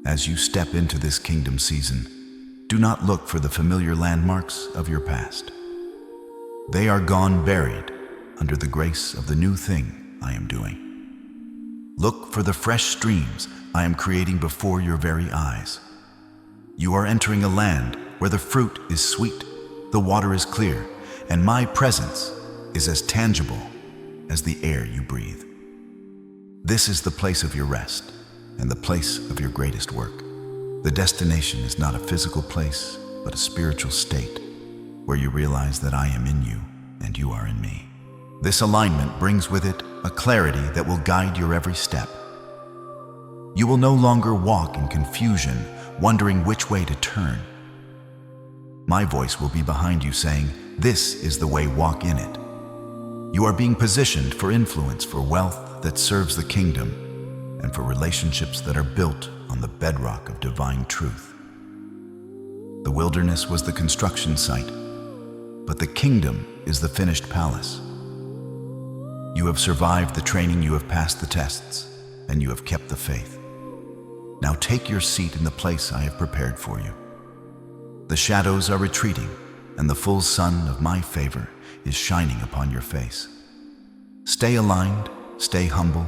As you step into this kingdom season, do not look for the familiar landmarks of your past. They are gone, buried under the grace of the new thing I am doing. Look for the fresh streams I am creating before your very eyes. You are entering a land where the fruit is sweet, the water is clear, and my presence is as tangible as the air you breathe. This is the place of your rest and the place of your greatest work. The destination is not a physical place, but a spiritual state where you realize that I am in you and you are in me. This alignment brings with it a clarity that will guide your every step. You will no longer walk in confusion, wondering which way to turn. My voice will be behind you saying, "This is the way, walk in it." You are being positioned for influence, for wealth that serves the kingdom, and for relationships that are built on the bedrock of divine truth. The wilderness was the construction site, but the kingdom is the finished palace. You have survived the training, you have passed the tests, and you have kept the faith. Now take your seat in the place I have prepared for you. The shadows are retreating, and the full sun of my favor is shining upon your face. Stay aligned, stay humble,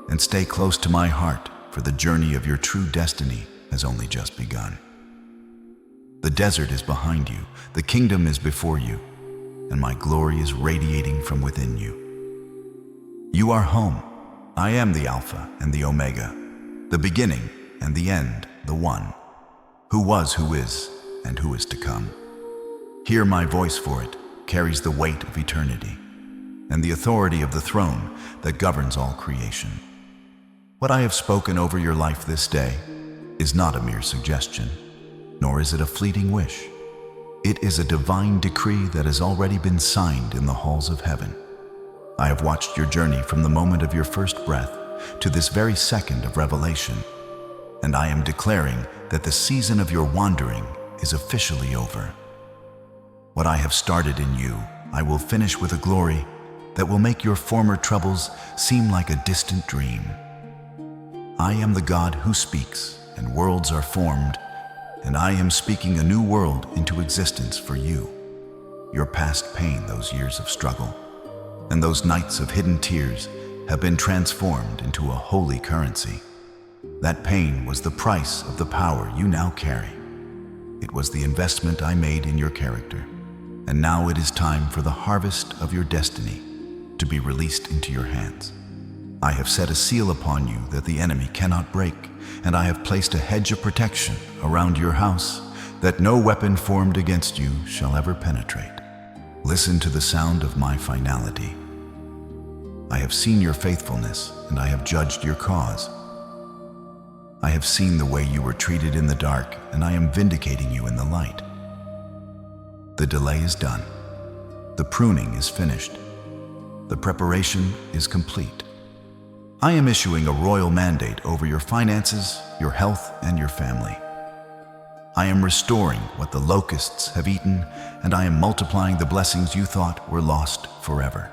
and stay close to my heart, for the journey of your true destiny has only just begun. The desert is behind you, the kingdom is before you, and my glory is radiating from within you. You are home. I am the Alpha and the Omega, the beginning and the end, the one who was, who is, and who is to come. Hear my voice, for it carries the weight of eternity and the authority of the throne that governs all creation. What I have spoken over your life this day is not a mere suggestion, nor is it a fleeting wish. It is a divine decree that has already been signed in the halls of heaven. I have watched your journey from the moment of your first breath to this very second of revelation, and I am declaring that the season of your wandering is officially over. What I have started in you, I will finish with a glory that will make your former troubles seem like a distant dream. I am the God who speaks, and worlds are formed, and I am speaking a new world into existence for you. Your past pain, those years of struggle, and those nights of hidden tears have been transformed into a holy currency. That pain was the price of the power you now carry. It was the investment I made in your character, and now it is time for the harvest of your destiny to be released into your hands. I have set a seal upon you that the enemy cannot break, and I have placed a hedge of protection around your house, that no weapon formed against you shall ever penetrate. Listen to the sound of my finality. I have seen your faithfulness, and I have judged your cause. I have seen the way you were treated in the dark, and I am vindicating you in the light. The delay is done. The pruning is finished. The preparation is complete. I am issuing a royal mandate over your finances, your health, and your family. I am restoring what the locusts have eaten, and I am multiplying the blessings you thought were lost forever.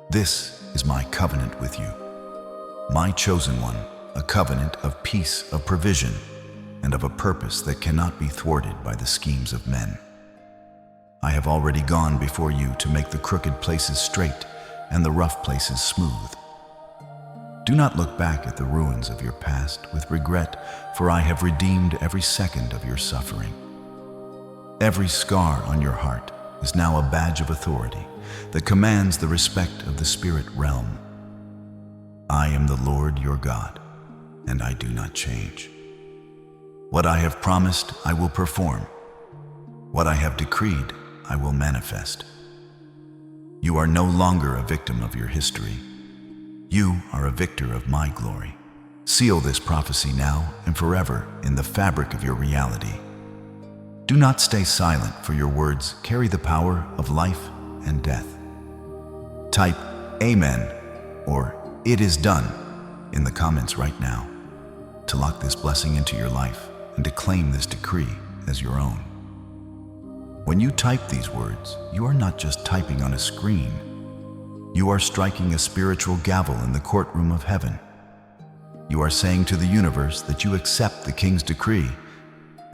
This is my covenant with you, my chosen one, a covenant of peace, of provision, and of a purpose that cannot be thwarted by the schemes of men. I have already gone before you to make the crooked places straight and the rough places smooth. Do not look back at the ruins of your past with regret, for I have redeemed every second of your suffering. Every scar on your heart is now a badge of authority that commands the respect of the spirit realm. I am the Lord your God, and I do not change. What I have promised, I will perform. What I have decreed, I will manifest. You are no longer a victim of your history. You are a victor of my glory. Seal this prophecy now and forever in the fabric of your reality. Do not stay silent, for your words carry the power of life and death. Type Amen or It is done in the comments right now to lock this blessing into your life and to claim this decree as your own. When you type these words, you are not just typing on a screen. You are striking a spiritual gavel in the courtroom of heaven. You are saying to the universe that you accept the King's decree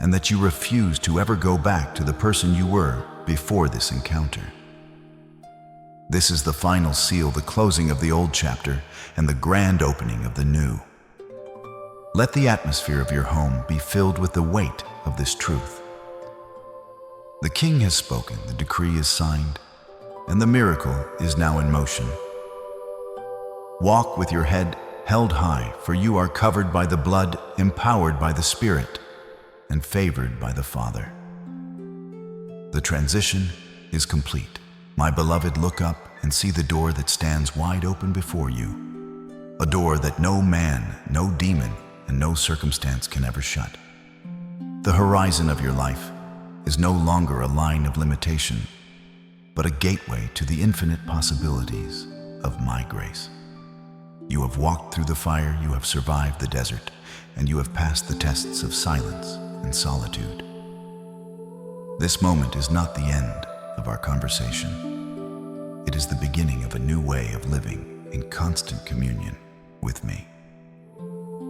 and that you refuse to ever go back to the person you were before this encounter. This is the final seal, the closing of the old chapter and the grand opening of the new. Let the atmosphere of your home be filled with the weight of this truth. The King has spoken, the decree is signed, and the miracle is now in motion. Walk with your head held high, for you are covered by the blood, empowered by the Spirit, and favored by the Father. The transition is complete. My beloved, look up and see the door that stands wide open before you, a door that no man, no demon, and no circumstance can ever shut. The horizon of your life is no longer a line of limitation, but a gateway to the infinite possibilities of my grace. You have walked through the fire, you have survived the desert, and you have passed the tests of silence and solitude. This moment is not the end of our conversation. It is the beginning of a new way of living in constant communion with me.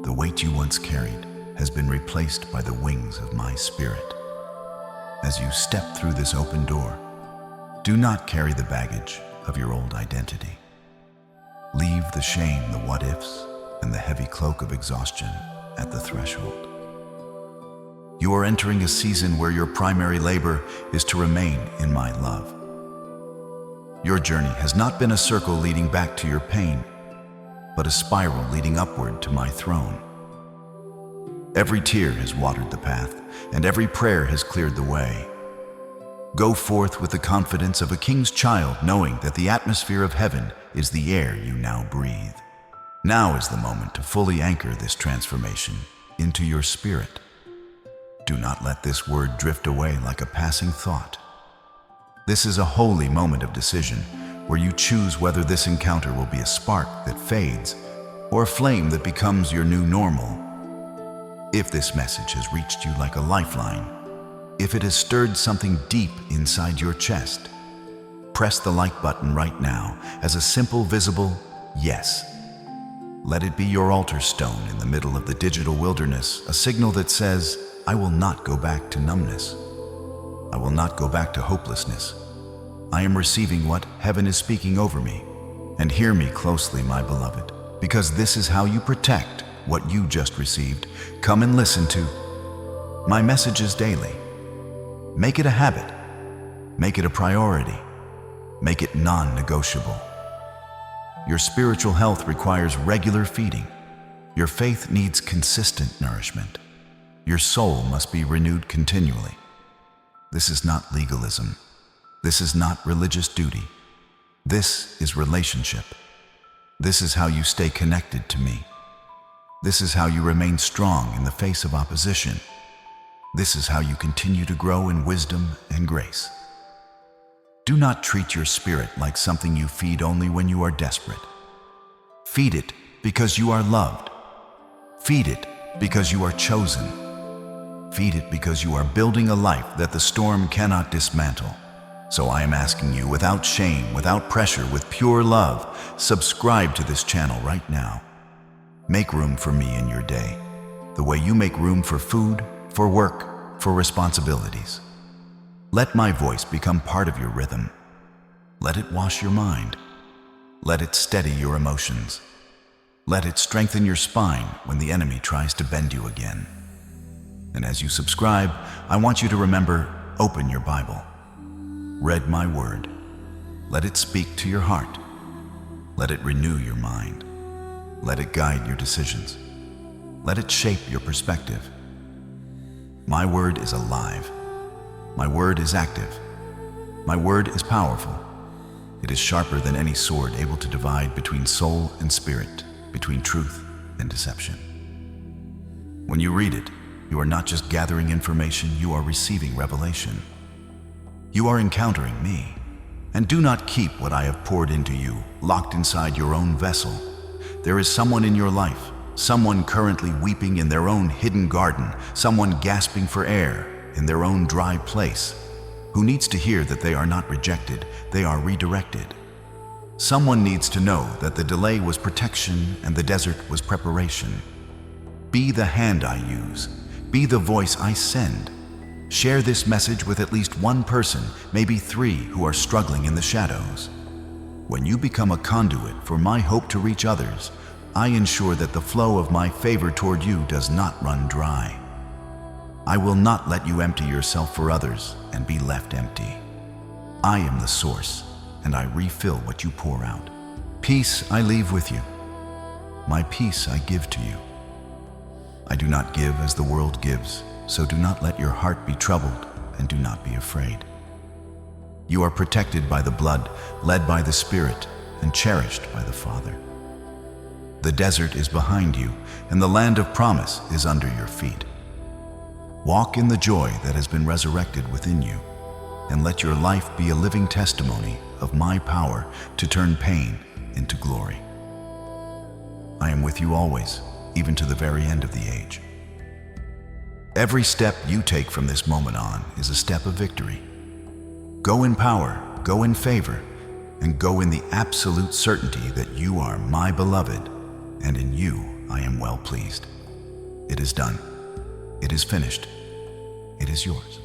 The weight you once carried has been replaced by the wings of my Spirit. As you step through this open door, do not carry the baggage of your old identity. Leave the shame, the what-ifs, and the heavy cloak of exhaustion at the threshold. You are entering a season where your primary labor is to remain in my love. Your journey has not been a circle leading back to your pain, but a spiral leading upward to my throne. Every tear has watered the path, and every prayer has cleared the way. Go forth with the confidence of a king's child, knowing that the atmosphere of heaven is the air you now breathe. Now is the moment to fully anchor this transformation into your spirit. Do not let this word drift away like a passing thought. This is a holy moment of decision where you choose whether this encounter will be a spark that fades or a flame that becomes your new normal. If this message has reached you like a lifeline, if it has stirred something deep inside your chest, press the like button right now as a simple, visible yes. Let it be your altar stone in the middle of the digital wilderness, a signal that says, I will not go back to numbness. I will not go back to hopelessness. I am receiving what heaven is speaking over me. And hear me closely, my beloved, because this is how you protect what you just received. Come and listen to my messages daily. Make it a habit. Make it a priority. Make it non-negotiable. Your spiritual health requires regular feeding. Your faith needs consistent nourishment. Your soul must be renewed continually. This is not legalism. This is not religious duty. This is relationship. This is how you stay connected to me. This is how you remain strong in the face of opposition. This is how you continue to grow in wisdom and grace. Do not treat your spirit like something you feed only when you are desperate. Feed it because you are loved. Feed it because you are chosen. Feed it because you are building a life that the storm cannot dismantle. So I am asking you, without shame, without pressure, with pure love, subscribe to this channel right now. Make room for me in your day, the way you make room for food, for work, for responsibilities. Let my voice become part of your rhythm. Let it wash your mind. Let it steady your emotions. Let it strengthen your spine when the enemy tries to bend you again. And as you subscribe, I want you to remember, open your Bible. Read my word. Let it speak to your heart. Let it renew your mind. Let it guide your decisions. Let it shape your perspective. My word is alive. My word is active. My word is powerful. It is sharper than any sword, able to divide between soul and spirit, between truth and deception. When you read it, you are not just gathering information, you are receiving revelation. You are encountering me. And do not keep what I have poured into you locked inside your own vessel. There is someone in your life, someone currently weeping in their own hidden garden, someone gasping for air in their own dry place, who needs to hear that they are not rejected, they are redirected. Someone needs to know that the delay was protection and the desert was preparation. Be the hand I use. Be the voice I send. Share this message with at least one person, maybe 3, who are struggling in the shadows. When you become a conduit for my hope to reach others, I ensure that the flow of my favor toward you does not run dry. I will not let you empty yourself for others and be left empty. I am the source, and I refill what you pour out. Peace I leave with you. My peace I give to you. I do not give as the world gives, so do not let your heart be troubled, and do not be afraid. You are protected by the blood, led by the Spirit, and cherished by the Father. The desert is behind you, and the land of promise is under your feet. Walk in the joy that has been resurrected within you, and let your life be a living testimony of my power to turn pain into glory. I am with you always, even to the very end of the age. Every step you take from this moment on is a step of victory. Go in power, go in favor, and go in the absolute certainty that you are my beloved, and in you I am well pleased. It is done. It is finished. It is yours.